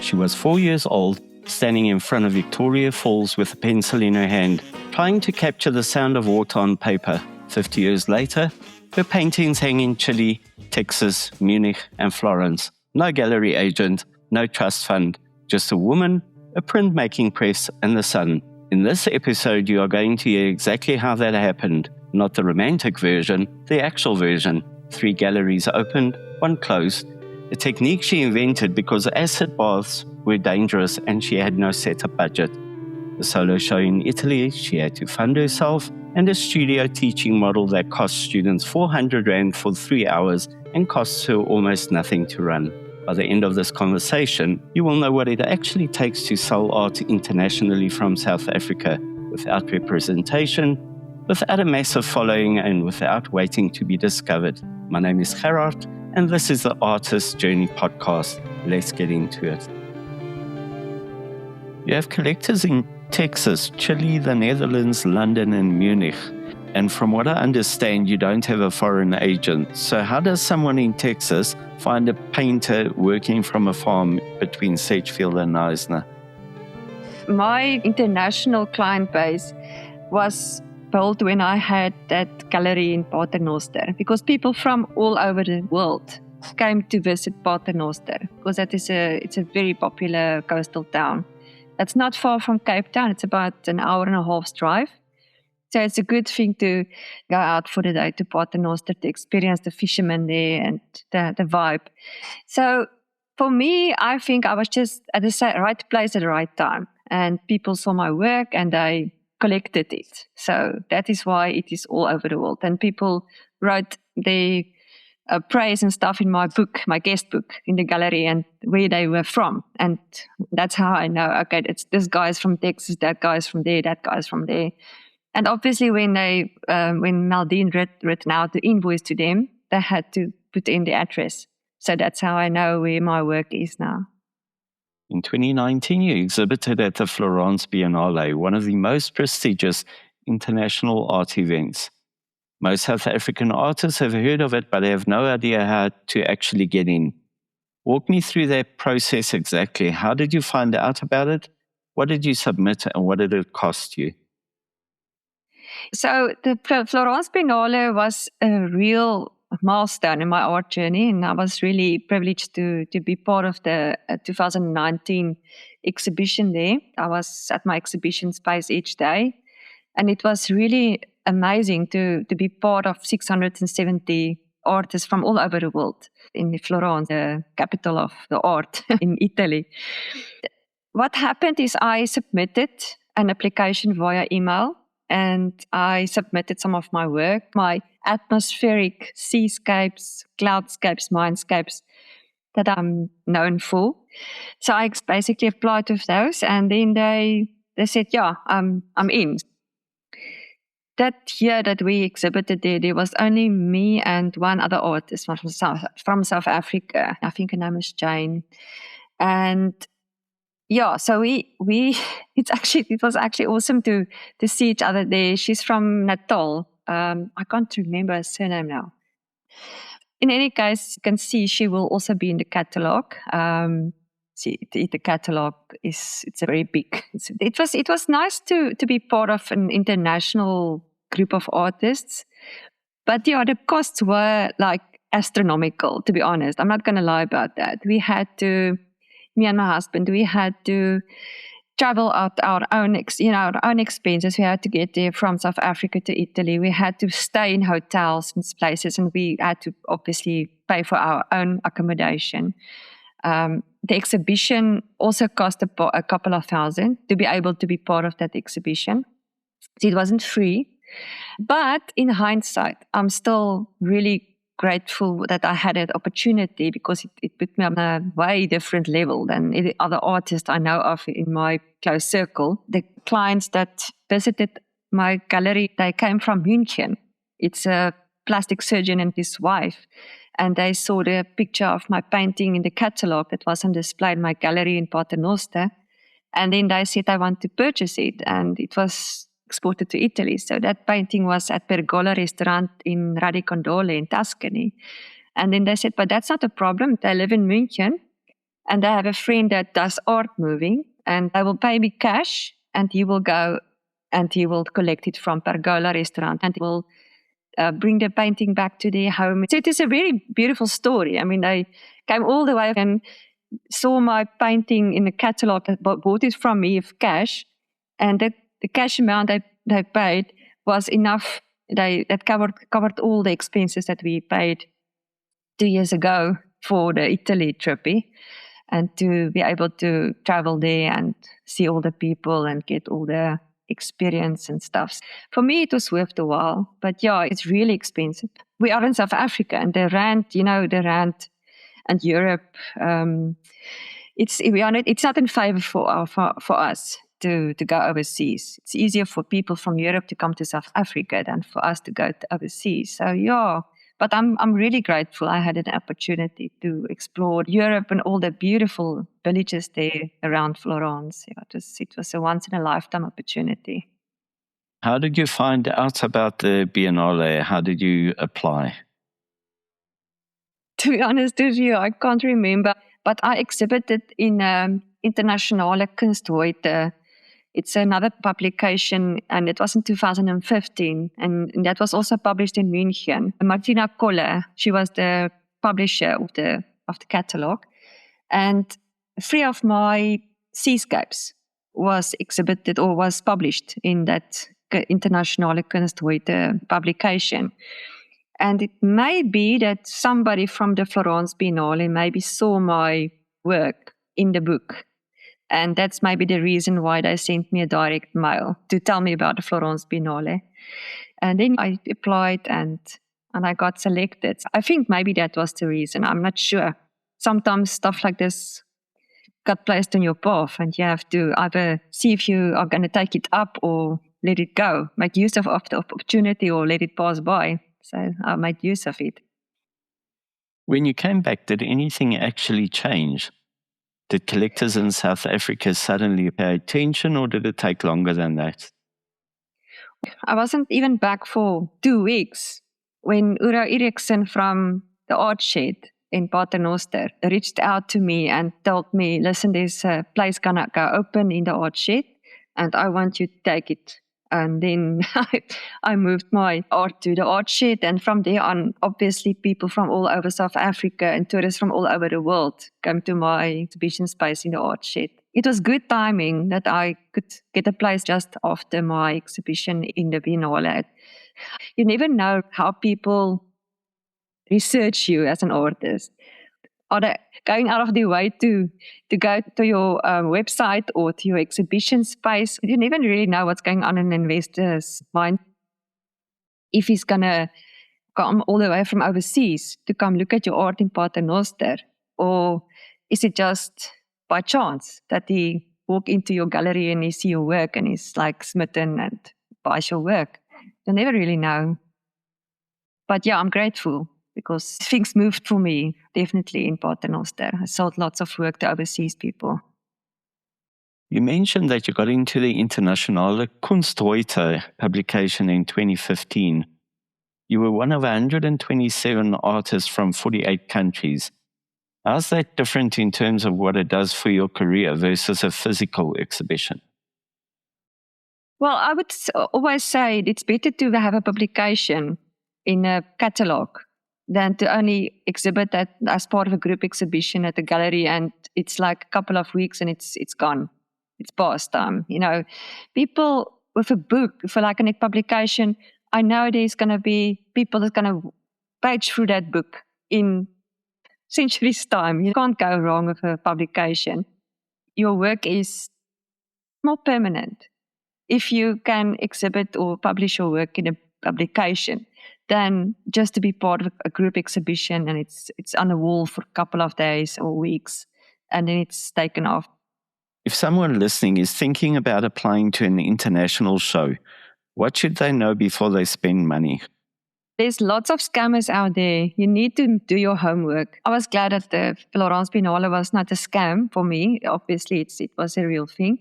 She was 4 years old, standing in front of Victoria Falls with a pencil in her hand, trying to capture the sound of water on paper. 50 years later, her paintings hang in Chile, Texas, Munich, and Florence. No gallery agent, no trust fund, just a woman, a printmaking press, and the sun. In this episode, you are going to hear exactly how that happened. Not the romantic version, the actual version. 3 galleries opened, 1 closed. A technique she invented because acid baths were dangerous and she had no setup budget. A solo show in Italy she had to fund herself, and a studio teaching model that cost students 400 Rand for 3 hours and costs her almost nothing to run. By the end of this conversation, you will know what it actually takes to sell art internationally from South Africa without representation, without a massive following, and without waiting to be discovered. My name is Gerard, and this is the Artist Journey podcast. Let's get into it. You have collectors in Texas, Chile, the Netherlands, London, and Munich. And from what I understand, you don't have a foreign agent. So how does someone in Texas find a painter working from a farm between Sedgefield and Knysna? My international client base was built when I had that gallery in Paternoster, because people from all over the world came to visit Paternoster, because it's a very popular coastal town. It's not far from Cape Town. It's about an hour and a half's drive. So it's a good thing to go out for the day to Paternoster to experience the fishermen there and the vibe. So for me, I think I was just at the right place at the right time. And people saw my work and they collected it. So that is why it is all over the world. And people wrote their praise and stuff in my book, my guest book in the gallery, and where they were from. And that's how I know, okay, it's this guy's from Texas, that guy's from there, that guy's from there. And obviously when Maldine written out the invoice to them, they had to put in the address. So that's how I know where my work is now. In 2019, you exhibited at the Florence Biennale, one of the most prestigious international art events. Most South African artists have heard of it, but they have no idea how to actually get in. Walk me through that process exactly. How did you find out about it? What did you submit and what did it cost you? So the Florence Biennale was a real milestone in my art journey, and I was really privileged to be part of the 2019 exhibition there. I was at my exhibition space each day, and it was really amazing to be part of 670 artists from all over the world in Florence, the capital of the art in Italy. What happened is I submitted an application via email, and I submitted some of my work, my atmospheric seascapes, cloudscapes, mindscapes that I'm known for. So I basically applied with those, and then they said, yeah, I'm in. That year that we exhibited there was only me and one other artist from South Africa. I think her name is Jane. And yeah, so it was actually awesome to see each other there. She's from Natal. I can't remember her surname now. In any case, you can see she will also be in the catalogue. The catalogue it's a very big. It was nice to be part of an international group of artists, but yeah, the costs were like astronomical. To be honest, I'm not going to lie about that. Me and my husband, we had to travel at our own expenses. We had to get there from South Africa to Italy. We had to stay in hotels and places, and we had to obviously pay for our own accommodation. The exhibition also cost a couple of thousand to be able to be part of that exhibition. So it wasn't free. But in hindsight, I'm still really grateful that I had that opportunity, because it put me on a way different level than any other artists I know of in my close circle. The clients that visited my gallery, they came from München. It's a plastic surgeon and his wife. And they saw the picture of my painting in the catalogue that was on display in my gallery in Paternoster. And then they said, I want to purchase it. And it was exported to Italy. So that painting was at Pergola restaurant in Radicondole in Tuscany. And then they said, but that's not a problem. They live in München. And I have a friend that does art moving, and they will pay me cash, and he will go and he will collect it from Pergola restaurant, and he will bring the painting back to their home. So it is a very beautiful story. I mean, they came all the way and saw my painting in the catalog, bought it from me with cash, and the cash amount they paid was enough. That covered all the expenses that we paid 2 years ago for the Italy trip, and to be able to travel there and see all the people and get all the experience and stuff. For me, it was worth the while, but yeah, it's really expensive. We are in South Africa, and the rand, the rand and Europe, it's not in favor for us to go overseas. It's easier for people from Europe to come to South Africa than for us to go to overseas. So yeah, but I'm really grateful I had an opportunity to explore Europe and all the beautiful villages there around Florence. Yeah, it was a once in a lifetime opportunity. How did you find out about the Biennale? How did you apply? To be honest with you, I can't remember, but I exhibited in Internationale Kunst heute. It's another publication, and it was in 2015, and that was also published in München. Martina Koller, she was the publisher of the catalog, and 3 of my seascapes was exhibited or was published in that Internationale Kunst heute publication. And it may be that somebody from the Florence Biennale maybe saw my work in the book. And that's maybe the reason why they sent me a direct mail to tell me about the Florence Biennale. And then I applied and I got selected. I think maybe that was the reason. I'm not sure. Sometimes stuff like this got placed on your path, and you have to either see if you are going to take it up or let it go. Make use of the opportunity or let it pass by. So I made use of it. When you came back, did anything actually change? Did collectors in South Africa suddenly pay attention, or did it take longer than that? I wasn't even back for 2 weeks when Uro Eriksson from the Art Shed in Paternoster reached out to me and told me, listen, there's a place gonna go open in the Art Shed, and I want you to take it. And then I moved my art to the Art Shed. And from there on, obviously, people from all over South Africa and tourists from all over the world came to my exhibition space in the Art Shed. It was good timing that I could get a place just after my exhibition in the Biennale. You never know how people research you as an artist. Are they going out of their way to go to your website or to your exhibition space? You never really know what's going on in an investor's mind. If he's going to come all the way from overseas to come look at your art in Paternoster, or is it just by chance that he walk into your gallery and he see your work and he's like smitten and buys your work? You never really know. But yeah, I'm grateful, because things moved for me, definitely in Paternoster. I sold lots of work to overseas people. You mentioned that you got into the Internationale Kunst heute publication in 2015. You were one of 127 artists from 48 countries. How's that different in terms of what it does for your career versus a physical exhibition? Well, I would always say it's better to have a publication in a catalogue than to only exhibit that as part of a group exhibition at the gallery, and it's like a couple of weeks and it's gone. It's past time. People with a book, for like a publication, I know there's going to be people that's going to page through that book in centuries' time. You can't go wrong with a publication. Your work is more permanent if you can exhibit or publish your work in a publication than just to be part of a group exhibition and it's on the wall for a couple of days or weeks and then it's taken off. If someone listening is thinking about applying to an international show, what should they know before they spend money? There's lots of scammers out there. You need to do your homework. I was glad that the Florence Biennale was not a scam for me. Obviously, it was a real thing.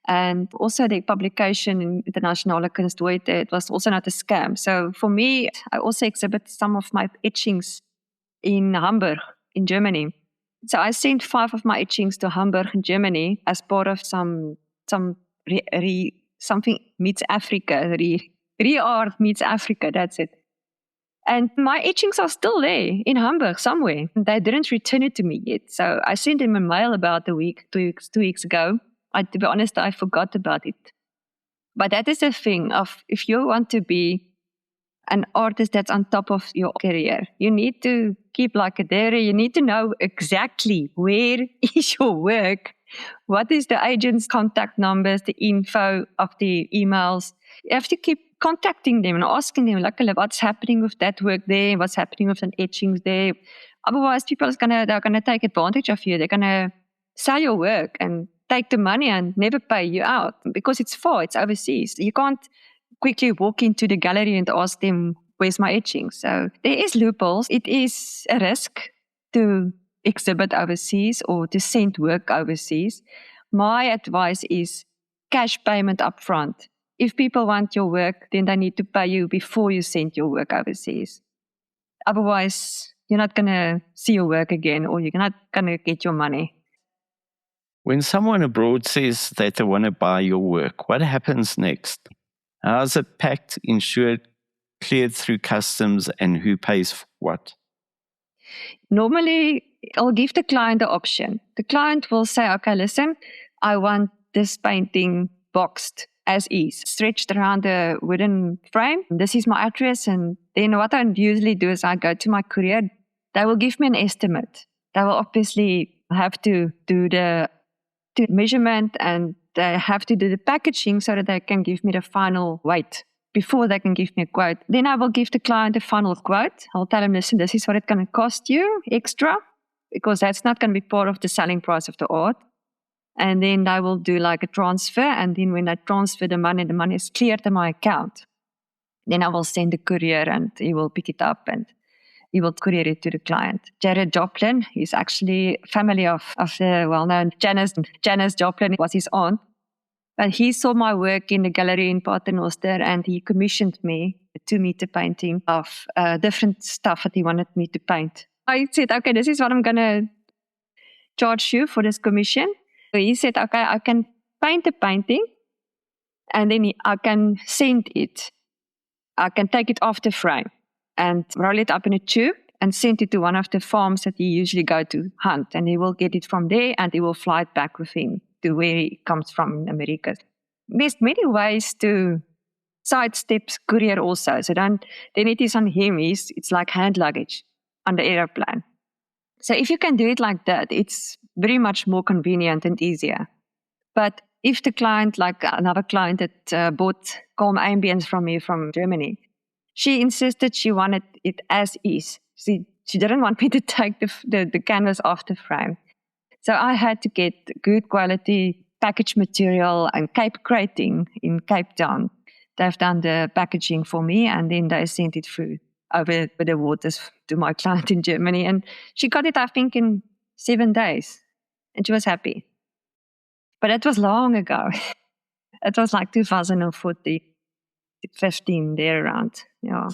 And also the publication in Internationale Kunst heute, it was also not a scam. So for me, I also exhibit some of my etchings in Hamburg, in Germany. So I sent 5 of my etchings to Hamburg in Germany as part of some something meets Africa, Re-Art meets Africa, that's it. And my etchings are still there in Hamburg somewhere. They didn't return it to me yet. So I sent them a mail about two weeks ago. To be honest, I forgot about it. But that is the thing of if you want to be an artist that's on top of your career, you need to keep like a diary. You need to know exactly where is your work. What is the agent's contact numbers, the info of the emails. You have to keep contacting them and asking them, like, what's happening with that work there? What's happening with an etchings there? Otherwise, people they're gonna take advantage of you. They're gonna sell your work and take the money and never pay you out because it's far, it's overseas. You can't quickly walk into the gallery and ask them, where's my etching? So there is loopholes. It is a risk to exhibit overseas or to send work overseas. My advice is cash payment up front. If people want your work, then they need to pay you before you send your work overseas. Otherwise, you're not going to see your work again or you're not going to get your money. When someone abroad says that they want to buy your work, what happens next? How is it packed, insured, cleared through customs, and who pays for what? Normally, I'll give the client the option. The client will say, okay, listen, I want this painting boxed as is, stretched around a wooden frame. This is my address. And then what I usually do is I go to my courier. They will give me an estimate. They will obviously have to do the measurement and they have to do the packaging so that they can give me the final weight before they can give me a quote. Then I will give the client a final quote. I'll tell them, listen, this is what it's going to cost you extra because that's not going to be part of the selling price of the art. And then I will do like a transfer. And then when I transfer the money is cleared to my account. Then I will send the courier and he will pick it up and he will courier it to the client. Jared Joplin is actually family of the well-known Janis Joplin was his aunt. But he saw my work in the gallery in Paternoster and he commissioned me a 2-meter painting of different stuff that he wanted me to paint. I said, okay, this is what I'm going to charge you for this commission. So he said, okay, I can paint a painting and then I can send it. I can take it off the frame and roll it up in a tube and send it to one of the farms that he usually go to hunt. And he will get it from there and he will fly it back with him to where he comes from in America. There's many ways to sidestep courier also. So then it is on him. It's like hand luggage on the airplane. So if you can do it like that, it's very much more convenient and easier. But if the client, like another client that bought Calm Ambience from me from Germany, she insisted she wanted it as is. She didn't want me to take the canvas off the frame. So I had to get good quality package material and Cape Crating in Cape Town. They've done the packaging for me and then they sent it through over the waters to my client in Germany. And she got it, I think, in 7 days. And she was happy. But it was long ago. It was like 2014, 15, there around. Yeah.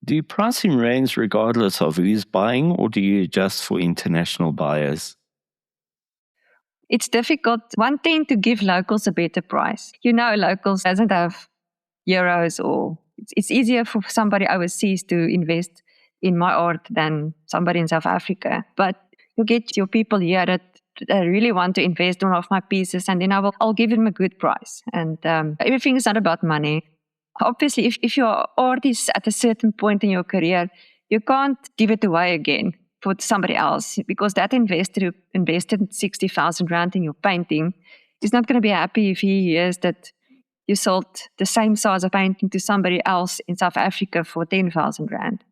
Do you price in rands regardless of who's buying or do you adjust for international buyers? It's difficult. One thing to give locals a better price. Locals doesn't have euros or it's easier for somebody overseas to invest in my art than somebody in South Africa. But you get your people here that really want to invest in one of my pieces and then I'll give them a good price. And everything is not about money. Obviously, if your art is at a certain point in your career, you can't give it away again for somebody else because that investor who invested 60,000 Rand in your painting is not going to be happy if he hears that you sold the same size of painting to somebody else in South Africa for 10,000 Rand.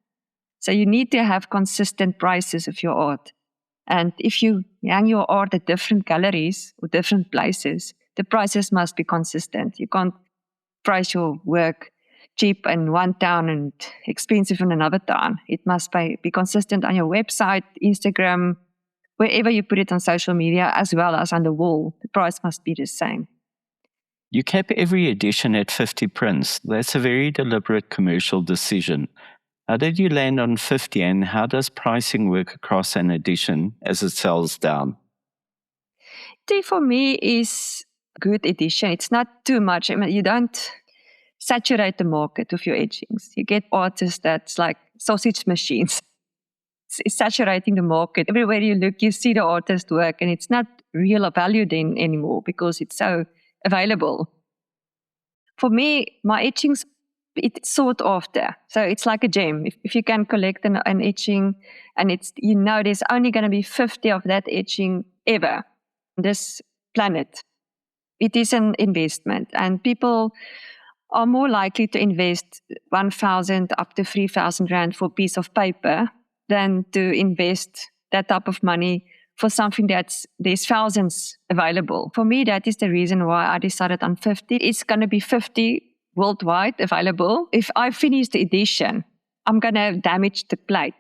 So you need to have consistent prices of your art. And if you hang your art at different galleries or different places, the prices must be consistent. You can't price your work cheap in one town and expensive in another town. It must be consistent on your website, Instagram, wherever you put it on social media, as well as on the wall. The price must be the same. You cap every edition at 50 prints. That's a very deliberate commercial decision. How did you land on 50, and how does pricing work across an edition as it sells down? Tea for me is good edition. It's not too much. I mean, you don't saturate the market with your etchings. You get artists that's like sausage machines. It's saturating the market. Everywhere you look, you see the artist work, and it's not real value then anymore because it's so available. For me, my etchings, it's sought after. So it's like a gem. If you can collect an etching, and it's, you know, there's only going to be 50 of that etching ever on this planet, it is an investment, and people are more likely to invest 1,000 up to 3,000 rand for a piece of paper than to invest that type of money for something there's thousands available. For me, that is the reason why I decided on 50. It's going to be 50 worldwide available. If I finish the edition, I'm going to damage the plate.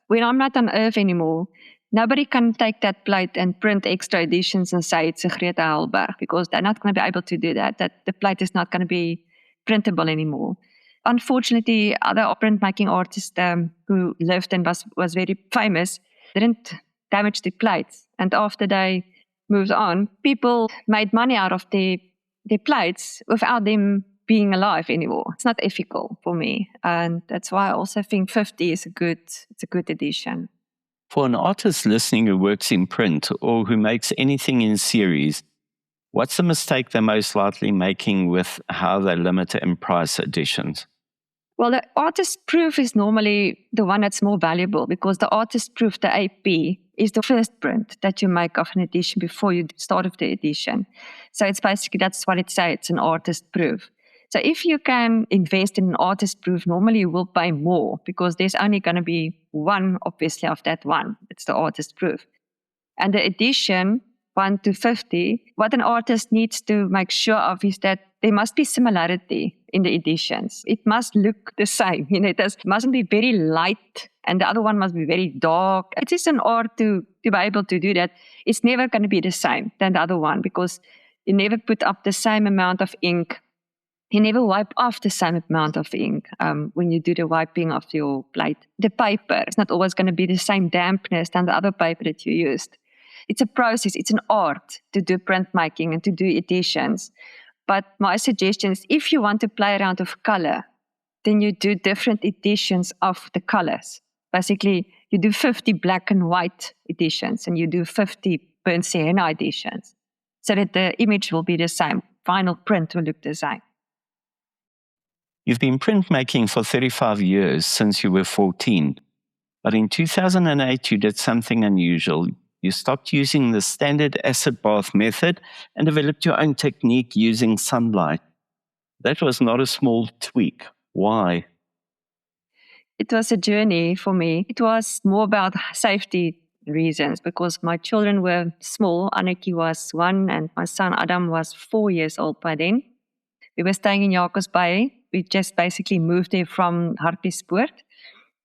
When I'm not on Earth anymore, nobody can take that plate and print extra editions and say it's a Greta Hallberg, because they're not going to be able to do that. That the plate is not going to be printable anymore. Unfortunately, other printmaking artists who lived and was very famous didn't damage the plates. And after they moved on, people made money out of their plates without them being alive anymore. It's not ethical for me. And that's why I also think 50 is a good edition. For an artist listening who works in print or who makes anything in series, what's the mistake they're most likely making with how they limit and price editions? Well, the artist proof is normally the one that's more valuable, because the artist proof, the AP, is the first print that you make of an edition before you start with the edition. So it's basically, that's what it says, it's an artist proof. So if you can invest in an artist proof, normally you will pay more, because there's only going to be one, obviously, of that one. It's the artist proof. And the edition, 1 to 50, what an artist needs to make sure of is that there must be similarity in the editions. It must look the same. It mustn't be very light and the other one must be very dark. It is an art to be able to do that. It's never going to be the same than the other one, because you never put up the same amount of ink. You never wipe off the same amount of ink when you do the wiping of your plate. The paper is not always going to be the same dampness than the other paper that you used. It's a process. It's an art to do printmaking and to do editions. But my suggestion is, if you want to play around with color, then you do different editions of the colors. Basically, you do 50 black and white editions and you do 50 burnt sienna editions, so that the image will be the same. Final print will look the same. You've been printmaking for 35 years, since you were 14. But in 2008, you did something unusual. You stopped using the standard acid bath method and developed your own technique using sunlight. That was not a small tweak. Why? It was a journey for me. It was more about safety reasons, because my children were small. Annetjie was 1 and my son Adam was 4 years old by then. We were staying in Jacobs Bay. We just basically moved there from Hartbeespoort.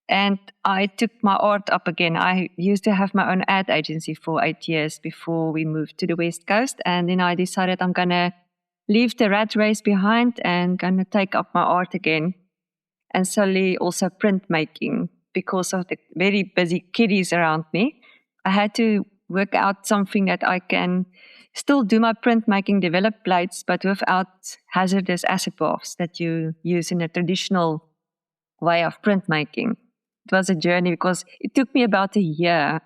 And I took my art up again. I used to have my own ad agency for 8 years before we moved to the West Coast. And then I decided I'm going to leave the rat race behind and going to take up my art again. And slowly also printmaking, because of the very busy kiddies around me. I had to work out something that I can still do my printmaking, develop plates, but without hazardous acid baths that you use in a traditional way of printmaking. It was a journey, because it took me about a year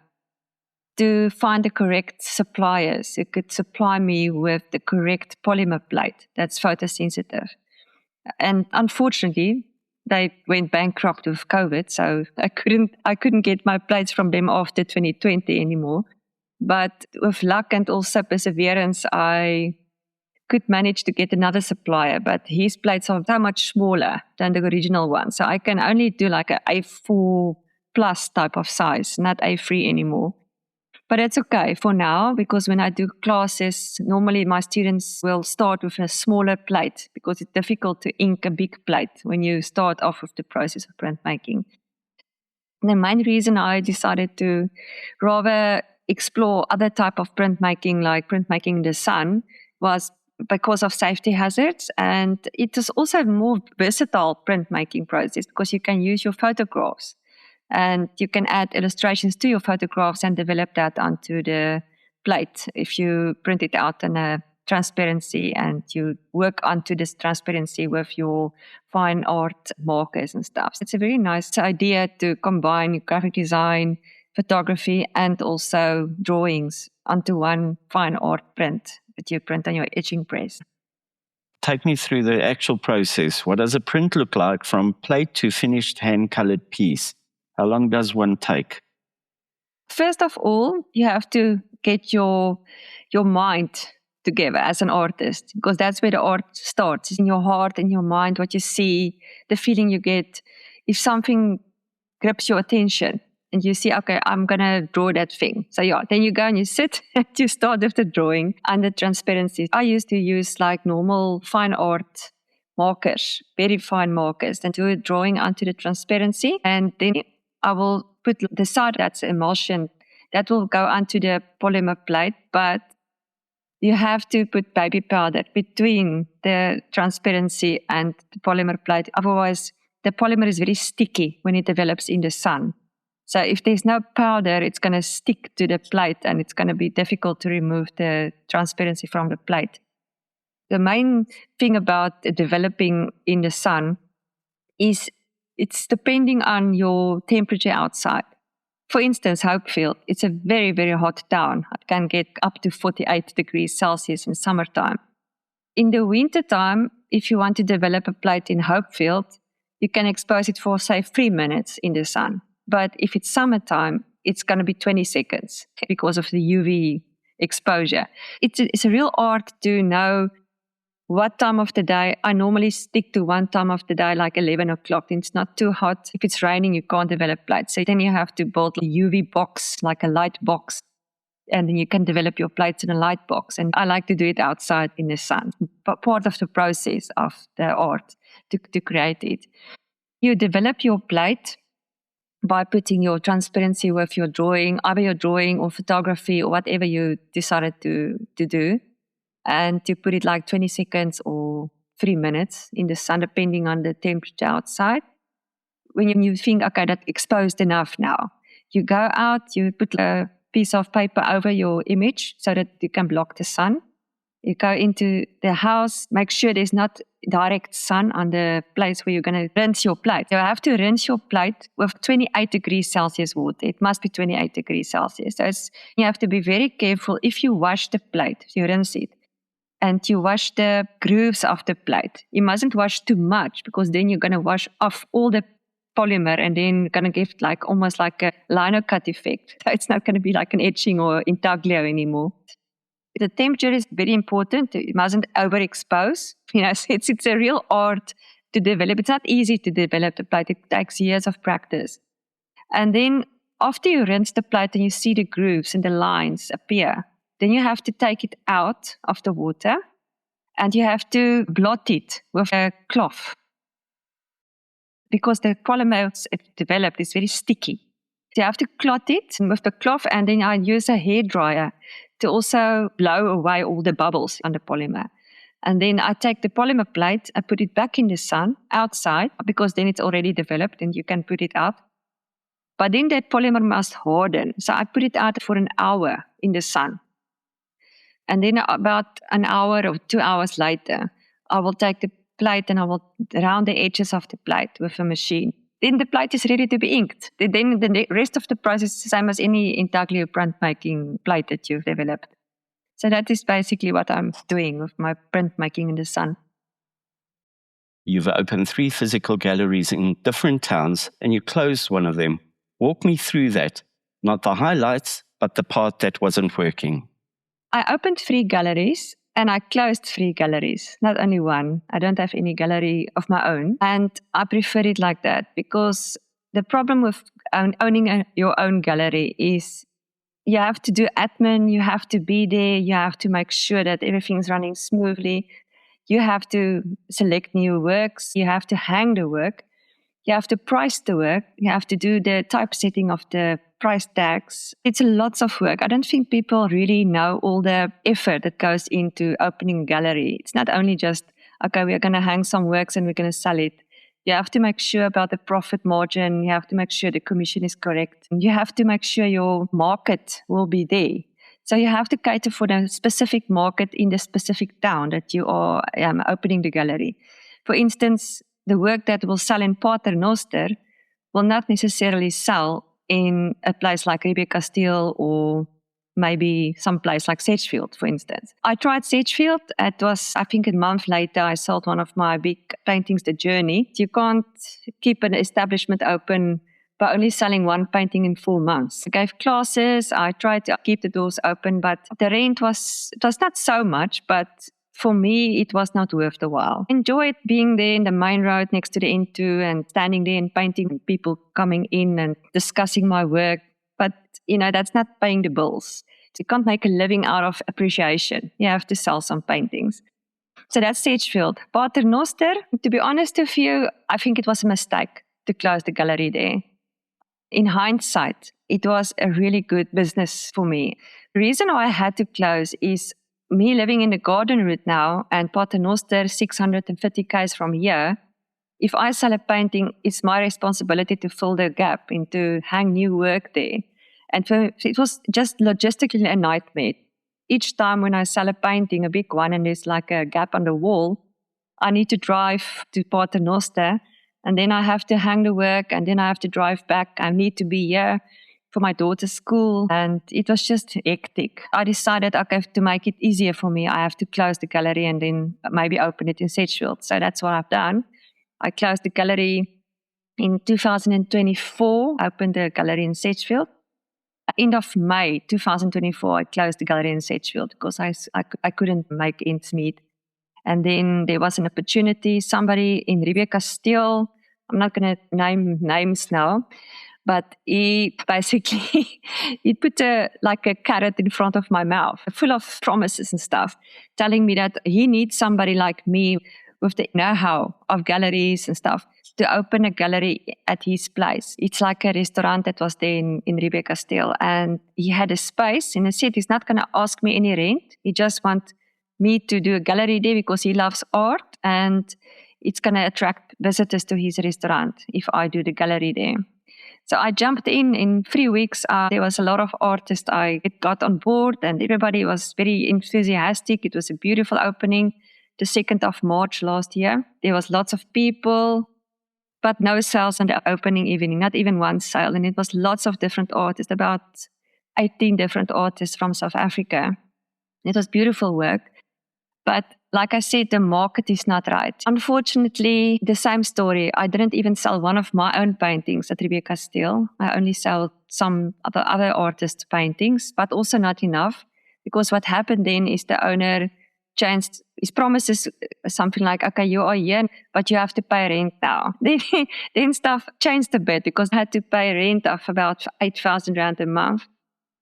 to find the correct suppliers who could supply me with the correct polymer plate that's photosensitive. And unfortunately, they went bankrupt with COVID, so I couldn't get my plates from them after 2020 anymore. But with luck and also perseverance, I could manage to get another supplier, but his plates are so much smaller than the original one. So I can only do like an A4 plus type of size, not A3 anymore. But it's okay for now, because when I do classes, normally my students will start with a smaller plate, because it's difficult to ink a big plate when you start off with the process of printmaking. The main reason I decided to rather explore other type of printmaking, like printmaking in the sun, was because of safety hazards. And it is also a more versatile printmaking process because you can use your photographs and you can add illustrations to your photographs and develop that onto the plate if you print it out in a transparency and you work onto this transparency with your fine art markers and stuff. It's a very nice idea to combine graphic design, photography, and also drawings onto one fine art print that you print on your etching press. Take me through the actual process. What does a print look like from plate to finished hand-colored piece? How long does one take? First of all, you have to get your mind together as an artist, because that's where the art starts. It's in your heart, in your mind, what you see, the feeling you get. If something grips your attention and you see, okay, I'm going to draw that thing. So then you go and you sit and you start with the drawing under transparency. I used to use like normal fine art markers, very fine markers, and do a drawing onto the transparency. And then I will put the side that's emulsion that will go onto the polymer plate, but you have to put baby powder between the transparency and the polymer plate. Otherwise, the polymer is very sticky when it develops in the sun. So if there's no powder, it's going to stick to the plate and it's going to be difficult to remove the transparency from the plate. The main thing about developing in the sun is it's depending on your temperature outside. For instance, Hopefield, it's a very, very hot town. It can get up to 48 degrees Celsius in summertime. In the wintertime, if you want to develop a plate in Hopefield, you can expose it for, say, 3 minutes in the sun. But if it's summertime, it's going to be 20 seconds because of the UV exposure. It's a real art to know what time of the day. I normally stick to one time of the day, like 11 o'clock. It's not too hot. If it's raining, you can't develop plates. So then you have to build a UV box, like a light box. And then you can develop your plates in a light box. And I like to do it outside in the sun. But part of the process of the art to create it. You develop your plate by putting your transparency with your drawing, either your drawing or photography or whatever you decided to do. And to put it like 20 seconds or 3 minutes in the sun, depending on the temperature outside. When you think, okay, that's exposed enough now, you go out, you put a piece of paper over your image so that you can block the sun. You go into the house, make sure there's not direct sun on the place where you're going to rinse your plate. You have to rinse your plate with 28 degrees Celsius water. It must be 28 degrees Celsius. So you have to be very careful. If you wash the plate, you rinse it, and you wash the grooves of the plate. You mustn't wash too much because then you're going to wash off all the polymer and then going to give like almost like a lino cut effect. So it's not going to be like an etching or intaglio anymore. The temperature is very important. It mustn't overexpose. It's a real art to develop. It's not easy to develop the plate. It takes years of practice. And then after you rinse the plate and you see the grooves and the lines appear, then you have to take it out of the water and you have to blot it with a cloth because the polymer it developed is very sticky. So you have to clot it with the cloth, and then I use a hairdryer to also blow away all the bubbles on the polymer. And then I take the polymer plate, I put it back in the sun outside because then it's already developed and you can put it out. But then that polymer must harden. So I put it out for an hour in the sun. And then about an hour or 2 hours later, I will take the plate and I will round the edges of the plate with a machine. Then the plate is ready to be inked. Then the rest of the process is the same as any intaglio printmaking plate that you've developed. So that is basically what I'm doing with my printmaking in the sun. You've opened 3 physical galleries in different towns and you closed one of them. Walk me through that. Not the highlights, but the part that wasn't working. I opened 3 galleries and I closed 3 galleries, not only one. I don't have any gallery of my own. And I prefer it like that because the problem with owning your own gallery is you have to do admin, you have to be there, you have to make sure that everything's running smoothly. You have to select new works, you have to hang the work. You have to price the work. You have to do the typesetting of the price tags. It's a lots of work. I don't think people really know all the effort that goes into opening a gallery. It's not only just, okay, we're going to hang some works and we're going to sell it. You have to make sure about the profit margin. You have to make sure the commission is correct. You have to make sure your market will be there. So you have to cater for the specific market in the specific town that you are opening the gallery. For instance, the work that will sell in Paternoster will not necessarily sell in a place like Riebeekasteel or maybe some place like Sedgefield, for instance. I tried Sedgefield. It was, I think, a month later, I sold one of my big paintings, The Journey. You can't keep an establishment open by only selling one painting in 4 months. I gave classes. I tried to keep the doors open, but the rent was not so much, but for me, it was not worth the while. I enjoyed being there in the main road next to the N2 and standing there and painting and people coming in and discussing my work. But, that's not paying the bills. You can't make a living out of appreciation. You have to sell some paintings. So that's Sedgefield. Paternoster, to be honest with you, I think it was a mistake to close the gallery there. In hindsight, it was a really good business for me. The reason why I had to close is me living in the Garden Route now and Paternoster 650 km from here. If I sell a painting, it's my responsibility to fill the gap and to hang new work there. And it was just logistically a nightmare. Each time when I sell a painting, a big one, and there's like a gap on the wall, I need to drive to Paternoster, and then I have to hang the work, and then I have to drive back. I need to be here for my daughter's school, and it was just hectic. I decided, okay, to make it easier for me, I have to close the gallery and then maybe open it in Sedgefield. So that's what I've done. I closed the gallery in 2024, opened the gallery in Sedgefield. End of May 2024, I closed the gallery in Sedgefield because I couldn't make ends meet. And then there was an opportunity, somebody in Riebeekasteel, I'm not going to name names now, but he basically, he put a carrot in front of my mouth, full of promises and stuff, telling me that he needs somebody like me with the know-how of galleries and stuff to open a gallery at his place. It's like a restaurant that was there in Riebeekasteel. And he had a space, and he said he's not going to ask me any rent. He just wants me to do a gallery there because he loves art, and it's going to attract visitors to his restaurant if I do the gallery there. So I jumped in 3 weeks. There was a lot of artists I got on board, and everybody was very enthusiastic. It was a beautiful opening. The 2nd of March last year. There was lots of people, but no sales on the opening evening, not even one sale. And it was lots of different artists, about 18 different artists from South Africa. It was beautiful work. But like I said, the market is not right. Unfortunately, the same story. I didn't even sell one of my own paintings at Riebeekasteel. I only sold some other artists' paintings, but also not enough. Because what happened then is the owner changed his promises, something like, okay, you are here, but you have to pay rent now. Then stuff changed a bit because I had to pay rent of about 8,000 Rand a month.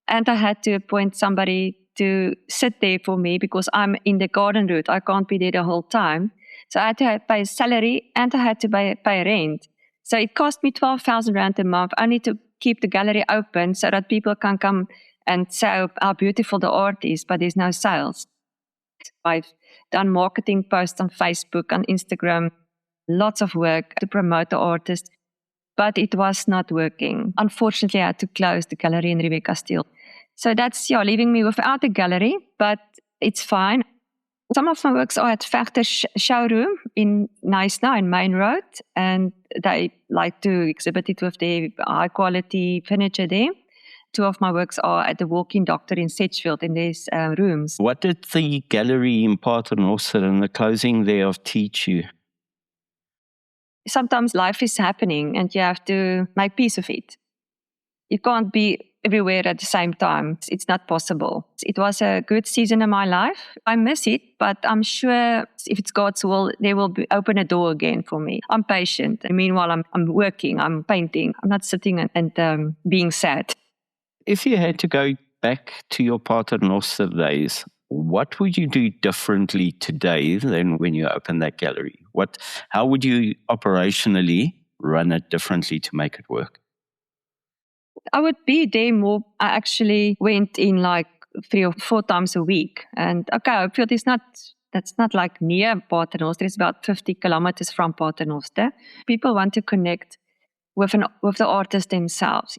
And I had to appoint somebody to sit there for me because I'm in the Garden Route. I can't be there the whole time. So I had to pay salary and I had to pay rent. So it cost me 12,000 Rand a month. I need to keep the gallery open so that people can come and say how beautiful the art is, but there's no sales. I've done marketing posts on Facebook, on Instagram, lots of work to promote the artist, but it was not working. Unfortunately, I had to close the gallery in Riebeekasteel. So that's leaving me without a gallery, but it's fine. Some of my works are at Vechter's showroom in Knysna in Main Road, and they like to exhibit it with their high quality furniture there. 2 of my works are at the Walk-in Doctor in Sedgefield in these rooms. What did the gallery in Paternoster and the closing thereof teach you? Sometimes life is happening and you have to make peace of it. You can't be everywhere at the same time. It's not possible. It was a good season in my life. I miss it, but I'm sure if it's God's will, they will open a door again for me. I'm patient. And meanwhile, I'm working, I'm painting. I'm not sitting and being sad. If you had to go back to your Paternoster days, what would you do differently today than when you opened that gallery? How would you operationally run it differently to make it work? I would be there more. I actually went in like 3 or 4 times a week. And okay, Hopefield is that's not like near Paternoster. It's about 50 kilometers from Paternoster. People want to connect with the artists themselves.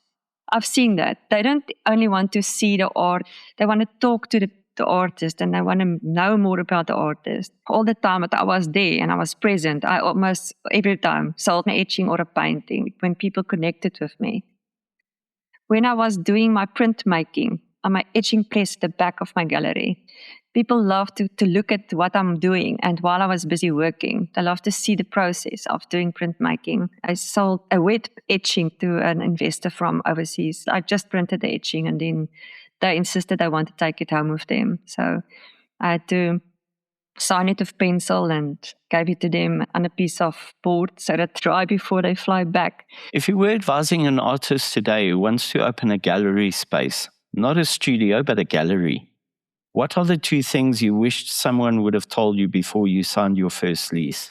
I've seen that. They don't only want to see the art, they want to talk to the artist and they want to know more about the artist. All the time that I was there and I was present, I almost every time sold an etching or a painting when people connected with me. When I was doing my printmaking on my etching press at the back of my gallery, people love to look at what I'm doing. And while I was busy working, they love to see the process of doing printmaking. I sold a wet etching to an investor from overseas. I just printed the etching and then they insisted I want to take it home with them. So I had to sign it with pencil and gave it to them on a piece of board so that dry before they fly back. If you were advising an artist today who wants to open a gallery space, not a studio, but a gallery, what are the 2 things you wished someone would have told you before you signed your first lease?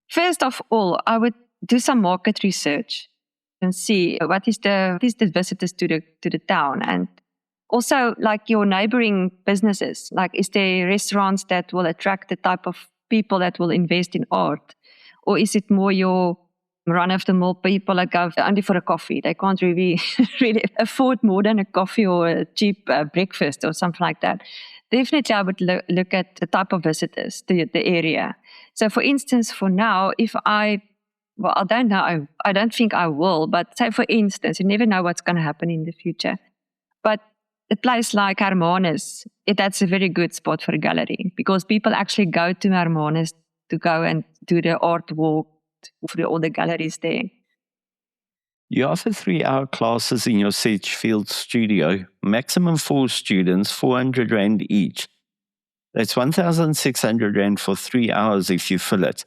First of all, I would do some market research and see what is the visitors to the town, and also like your neighboring businesses. Like, is there restaurants that will attract the type of people that will invest in art, or is it more your run-of-the-mill people that go only for a coffee? They can't really afford more than a coffee or a cheap breakfast or something like that. Definitely, I would look at the type of visitors to the area. So, for instance, for now, I don't know. I don't think I will. But say, for instance, you never know what's going to happen in the future. But a place like Hermanus, that's a very good spot for a gallery because people actually go to Hermanus to go and do the art walk for all the galleries there. You offer 3-hour classes in your Sedgefield studio, maximum 4 students, 400 Rand each. That's 1,600 Rand for 3 hours if you fill it.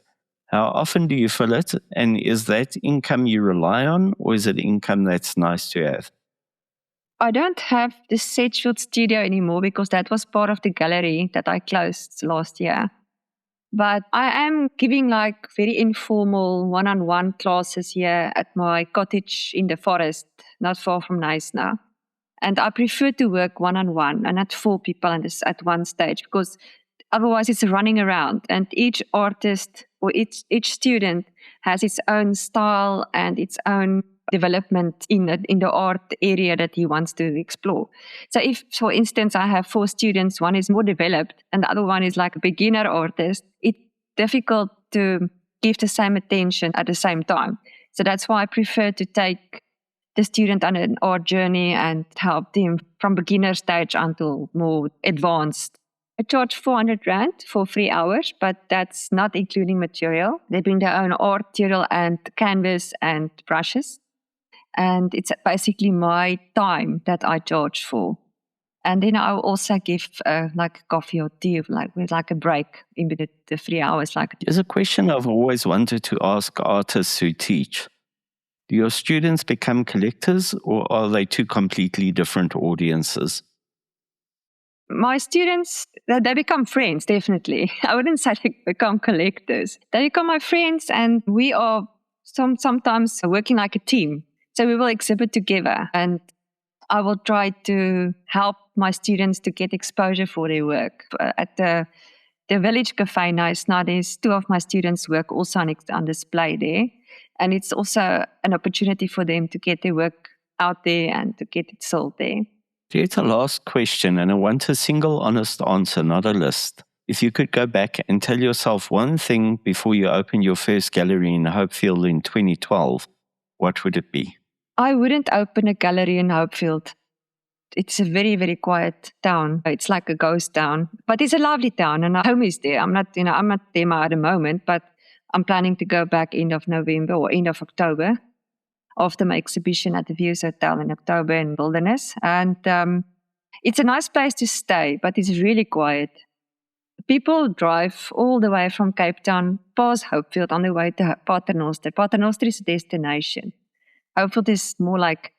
How often do you fill it? And is that income you rely on, or is it income that's nice to have? I don't have the Sedgefield studio anymore because that was part of the gallery that I closed last year. But I am giving like very informal one-on-one classes here at my cottage in the forest, not far from Knysna. And I prefer to work one-on-one and not 4 people at one stage because otherwise it's running around. And each artist or each student has its own style and its own development in the art area that he wants to explore. So if, for instance, I have 4 students, one is more developed and the other one is like a beginner artist, it's difficult to give the same attention at the same time. So that's why I prefer to take the student on an art journey and help them from beginner stage until more advanced. I charge 400 Rand for 3 hours, but that's not including material. They bring their own art material and canvas and brushes. And it's basically my time that I charge for. And then I'll also give like coffee or tea, with a break in the 3 hours. There's a question I've always wanted to ask artists who teach. Do your students become collectors, or are they 2 completely different audiences? My students, they become friends, definitely. I wouldn't say they become collectors. They become my friends, and we are sometimes working like a team. So we will exhibit together, and I will try to help my students to get exposure for their work. At the Village Cafe Knysna, there's 2 of my students' work also on display there. And it's also an opportunity for them to get their work out there and to get it sold there. Here's a last question, and I want a single honest answer, not a list. If you could go back and tell yourself one thing before you open your first gallery in Hopefield in 2012, what would it be? I wouldn't open a gallery in Hopefield. It's a very, very quiet town. It's like a ghost town, but it's a lovely town, and our home is there. I'm not there at the moment, but I'm planning to go back end of November or end of October after my exhibition at the Views Hotel in October in Wilderness. And it's a nice place to stay, but it's really quiet. People drive all the way from Cape Town, past Hopefield on the way to Paternoster. Paternoster is a destination. Hopefield is more like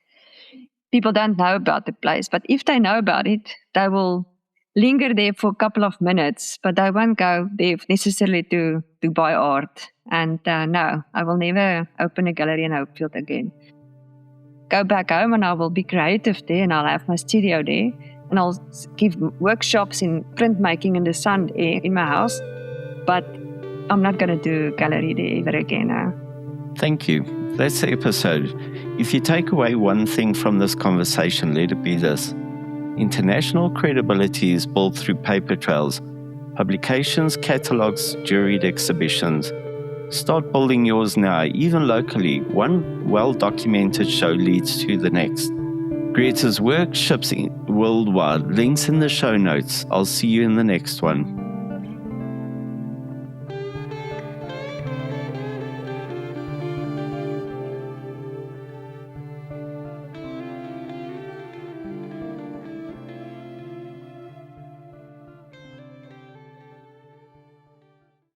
people don't know about the place, but if they know about it, they will linger there for a couple of minutes, but I won't go there necessarily to buy art. And no, I will never open a gallery in Hopefield again. Go back home and I will be creative there, and I'll have my studio there, and I'll give workshops in printmaking in the sun in my house. But I'm not going to do a gallery there ever again now. Thank you. That's the episode. If you take away one thing from this conversation, let it be this. International credibility is built through paper trails, publications, catalogs, juried exhibitions. Start building yours now, even locally. One well-documented show leads to the next. Greta's work ships worldwide. Links in the show notes. I'll see you in the next one.